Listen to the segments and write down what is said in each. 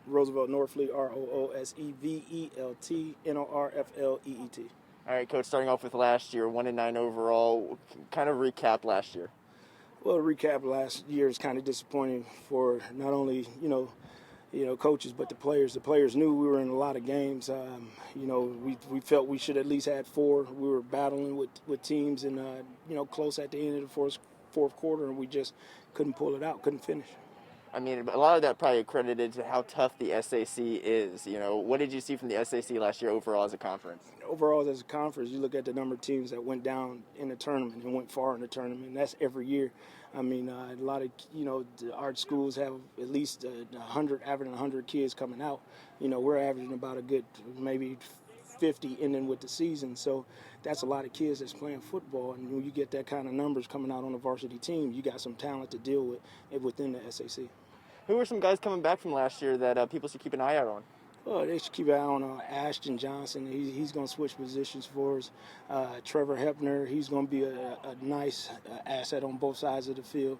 Roosevelt Norfleet, RooseveltNorfleet. All right, Coach, starting off with last year, 1-9 overall. Kind of recap last year. Well, recap last year is kind of disappointing for not only coaches, but the players. The players knew we were in a lot of games. We felt we should at least had 4. We were battling with teams and close at the end of the fourth quarter, and we just couldn't pull it out, couldn't finish. I mean, a lot of that probably accredited to how tough the SAC is. What did you see from the SAC last year overall as a conference? Overall, as a conference, you look at the number of teams that went down in the tournament and went far in the tournament, and that's every year. I mean, a lot of, our schools have at least 100 kids coming out. We're averaging about a good maybe 50 ending with the season. So that's a lot of kids that's playing football. And when you get that kind of numbers coming out on a varsity team, you got some talent to deal with within the SAC. Who are some guys coming back from last year that people should keep an eye out on? Well, they should keep an eye on Ashton Johnson. He's going to switch positions for us. Trevor Hapner, he's going to be a nice asset on both sides of the field.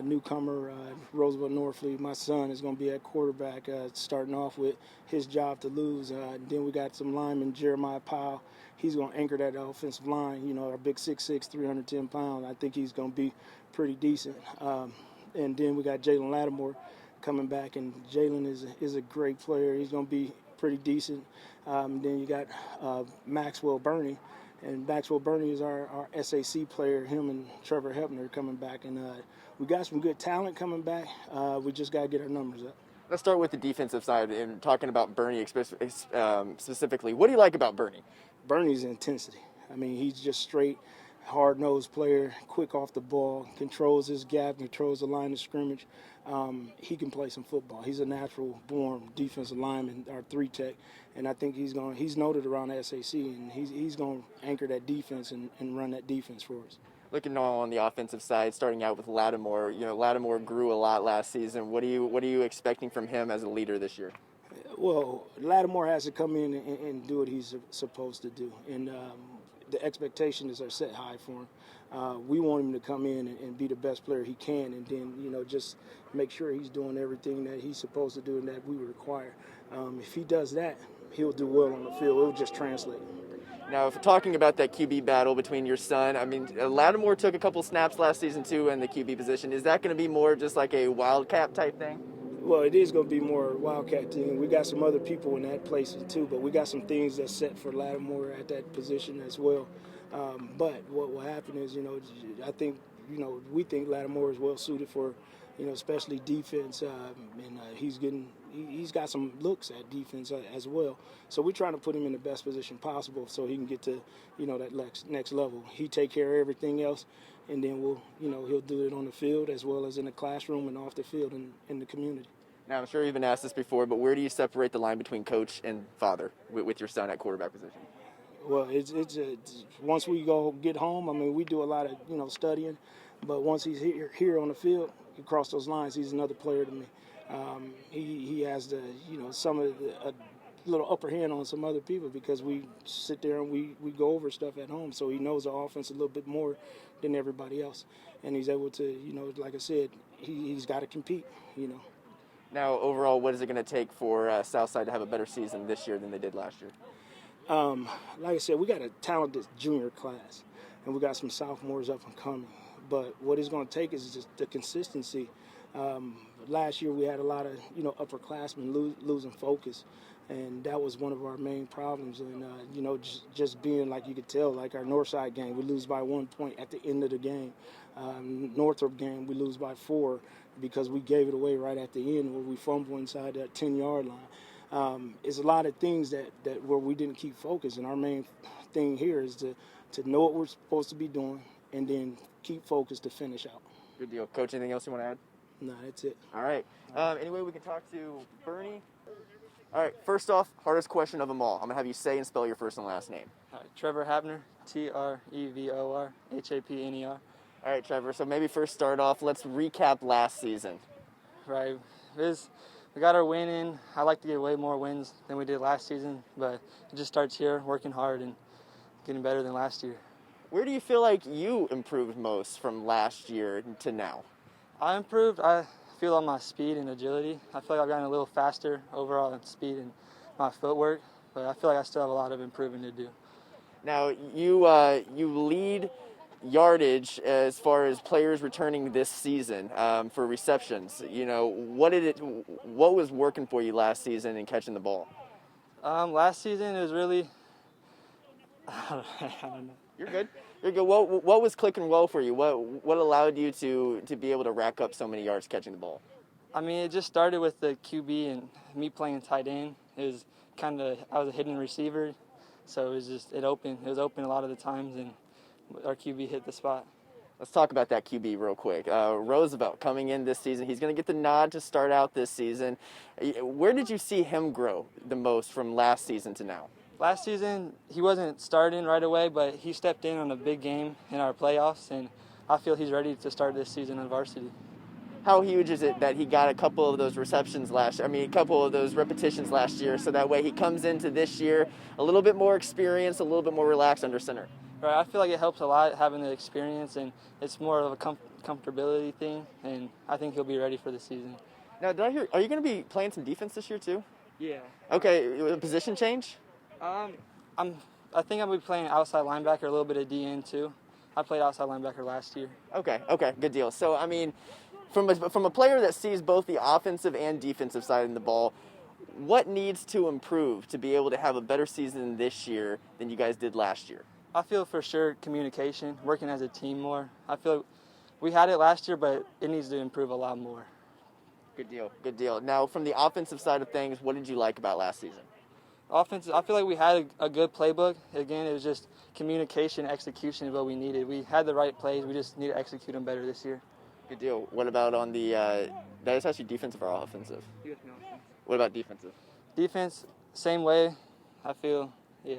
Newcomer, Roosevelt Norfleet, my son, is going to be at quarterback, starting off with his job to lose. Then we got some linemen, Jeremiah Powell. He's going to anchor that offensive line. Our big 6'6", 310 pounds. I think he's going to be pretty decent. And then we got Jalen Lattimore coming back, and Jalen is a great player. He's going to be pretty decent. Then you got Maxwell Burney, and Maxwell Burney is our SAC player. Him and Trevor Hapner coming back, and we got some good talent coming back. We just got to get our numbers up. Let's start with the defensive side and talking about Burney specifically. What do you like about Burney? Burney's intensity. I mean, he's just straight, hard-nosed player, quick off the ball, controls his gap, controls the line of scrimmage. He can play some football. He's a natural-born defensive lineman, our 3-tech, and I think he's noted around the SAC, and he's going to anchor that defense and run that defense for us. Looking on the offensive side, starting out with Lattimore, Lattimore grew a lot last season. What are you expecting from him as a leader this year? Well, Lattimore has to come in and do what he's supposed to do, and the expectations are set high for him. We want him to come in and be the best player he can, and then just make sure he's doing everything that he's supposed to do and that we require. If he does that, he'll do well on the field. It'll just translate. Now, if we're talking about that QB battle between your son, I mean, Lattimore took a couple snaps last season too in the QB position. Is that going to be more just like a wildcat type thing? Well, it is going to be more Wildcat team. We got some other people in that place too, but we got some things that's set for Lattimore at that position as well. But what will happen is, I think, we think Lattimore is well suited for, especially defense, and he's got some looks at defense as well. So we're trying to put him in the best position possible so he can get to, that next level. He take care of everything else, and then he'll do it on the field as well as in the classroom and off the field and in the community. Now, I'm sure you've been asked this before, but where do you separate the line between coach and father with your son at quarterback position? Well, it's once we go get home, I mean, we do a lot of, studying, but once he's here on the field, he cross those lines, he's another player to me. He has the, some of a little upper hand on some other people because we sit there and we go over stuff at home, so he knows the offense a little bit more than everybody else. And he's able to, like I said, he's got to compete, Now, overall, what is it going to take for Southside to have a better season this year than they did last year? Like I said, we got a talented junior class, and we got some sophomores up and coming. But what it's going to take is just the consistency. Last year we had a lot of, upperclassmen losing focus, and that was one of our main problems. And, just being, like you could tell, like our Northside game, we lose by 1 point at the end of the game. Northrop game, we lose by 4 because we gave it away right at the end where we fumble inside that 10-yard line. It's a lot of things that where we didn't keep focus, and our main thing here is to know what we're supposed to be doing and then keep focused to finish out. Good deal. Coach, anything else you want to add? No, that's it. All right. Anyway, we can talk to Bernie. All right, first off, hardest question of them all. I'm going to have you say and spell your first and last name. All right, Trevor Hapner, Trevor Hapner. All right, Trevor, so maybe first start off, let's recap last season. Right. We got our win in. I like to get way more wins than we did last season, but it just starts here, working hard and getting better than last year. Where do you feel like you improved most from last year to now? I improved. I feel on my speed and agility. I feel like I've gotten a little faster overall in speed and my footwork, but I feel like I still have a lot of improving to do. Now, you lead yardage as far as players returning this season for receptions. What was working for you last season in catching the ball? Last season it was really, I don't know. You're good. You're good. What was clicking well for you? What allowed you to be able to rack up so many yards catching the ball? I mean, it just started with the QB and me playing tight end. I was a hidden receiver, so it was open a lot of the times, and our QB hit the spot. Let's talk about that QB real quick. Roosevelt coming in this season. He's going to get the nod to start out this season. Where did you see him grow the most from last season to now? Last season, he wasn't starting right away, but he stepped in on a big game in our playoffs, and I feel he's ready to start this season on varsity. How huge is it that he got a couple of those a couple of those repetitions last year, so that way he comes into this year a little bit more experienced, a little bit more relaxed under center? Right, I feel like it helps a lot having the experience, and it's more of a comfortability thing, and I think he'll be ready for the season. Now, did I hear? Are you going to be playing some defense this year too? Yeah. Okay, a position change? I think I'll be playing outside linebacker, a little bit of DN too. I played outside linebacker last year. Okay, good deal. So, I mean, from a player that sees both the offensive and defensive side of the ball, what needs to improve to be able to have a better season this year than you guys did last year? I feel for sure communication, working as a team more. I feel we had it last year, but it needs to improve a lot more. Good deal. Now, from the offensive side of things, what did you like about last season? Offense, I feel like we had a good playbook. Again, it was just communication, execution is what we needed. We had the right plays. We just need to execute them better this year. Good deal. What about on the that is actually defensive or offensive? What about defensive? Defense, same way. I feel, yeah.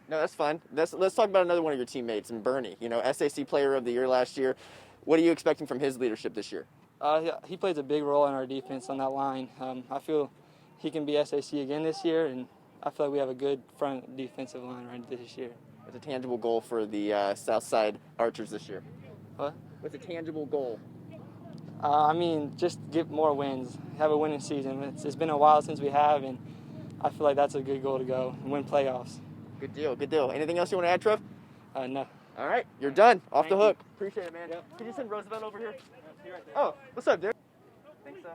No, that's fine. Let's talk about another one of your teammates, and Bernie. SAC Player of the Year last year. What are you expecting from his leadership this year? He plays a big role in our defense on that line. I feel he can be SAC again this year, and I feel like we have a good front defensive line right this year. What's a tangible goal for the Southside Archers this year? What? What's a tangible goal? Just get more wins, have a winning season. It's been a while since we have, and I feel like that's a good goal to go and win playoffs. Good deal. Anything else you want to add, Trev? No. All right, you're done. Off the hook. You. Appreciate it, man. Yep. Can you send Roosevelt over here? He right there. Oh, what's up, dude? Think so?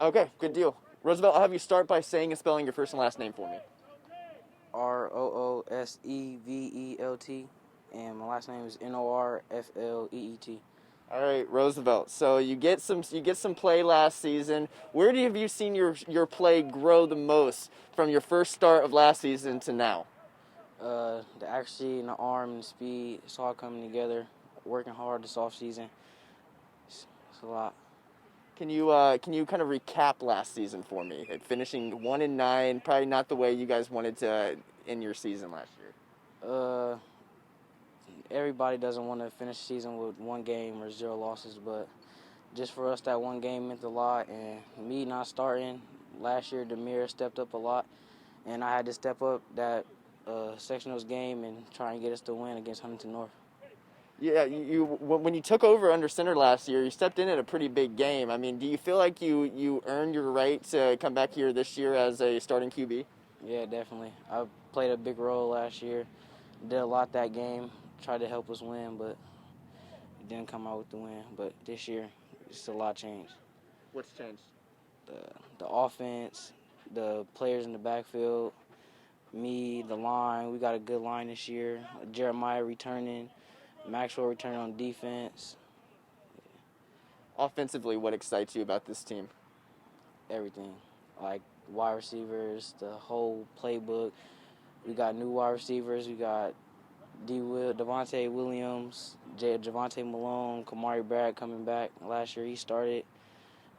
Okay, good deal. Roosevelt, I'll have you start by saying and spelling your first and last name for me. Rooseveelt, and my last name is Norfleet. All right, Roosevelt. So you get some play last season. Where have you seen your play grow the most from your first start of last season to now? The accuracy and the arm and the speed, it's all coming together. Working hard this off season. It's a lot. Can you kind of recap last season for me? Finishing 1-9, probably not the way you guys wanted to end your season last year. Everybody doesn't want to finish the season with one game or 0 losses, but just for us, that one game meant a lot. And me not starting last year, Demir stepped up a lot, and I had to step up that sectionals game and try and get us to win against Huntington North. Yeah, when you took over under center last year, you stepped in at a pretty big game. I mean, do you feel like you earned your right to come back here this year as a starting QB? Yeah, definitely. I played a big role last year. Did a lot that game. Tried to help us win, but it didn't come out with the win. But this year, it's a lot changed. What's changed? The offense, the players in the backfield, me, the line. We got a good line this year. Jeremiah returning, Maxwell returning on defense. Offensively, what excites you about this team? Everything. Like wide receivers, the whole playbook. We got new wide receivers. We got Devontae Williams, Javante Malone, Kamari Bragg coming back. Last year he started.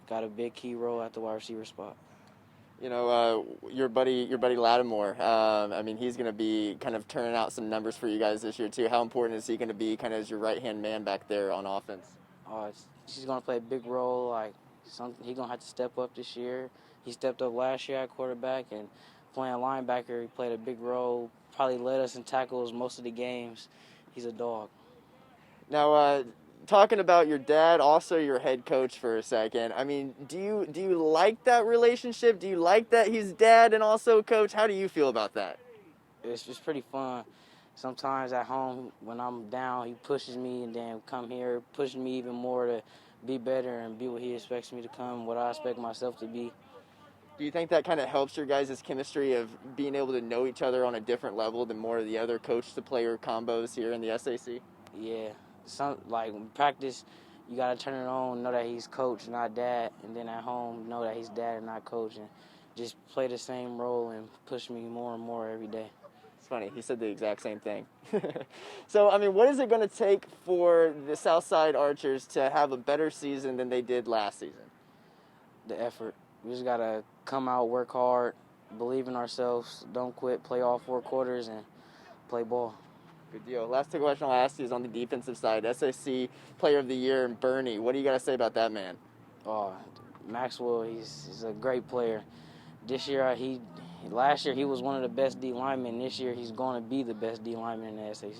Got a big key role at the wide receiver spot. Your buddy Lattimore. He's going to be kind of turning out some numbers for you guys this year too. How important is he going to be, kind of as your right-hand man back there on offense? He's going to play a big role. He's going to have to step up this year. He stepped up last year at quarterback, and playing linebacker, he played a big role. probably led us in tackles most of the games. He's a dog. Now, talking about your dad, also your head coach for a second. I mean, do you like that relationship? Do you like that he's dad and also coach? How do you feel about that? It's just pretty fun. Sometimes at home when I'm down, he pushes me, and then come here, pushes me even more to be better and be what he expects me to come, what I expect myself to be. Do you think that kind of helps your guys' chemistry of being able to know each other on a different level than more of the other coach-to-player combos here in the SAC? Yeah, like in practice, you gotta turn it on, know that he's coach, not dad, and then at home, know that he's dad and not coach, and just play the same role and push me more and more every day. It's funny, he said the exact same thing. So, I mean, what is it going to take for the Southside Archers to have a better season than they did last season? The effort. We just gotta come out, work hard, believe in ourselves, don't quit, play all 4 quarters, and play ball. Good deal. Last question I'll ask you is on the defensive side. SAC Player of the Year, Bernie. What do you got to say about that man? Oh, Maxwell, he's a great player. This year, last year he was one of the best D linemen. This year he's going to be the best D lineman in the SAC.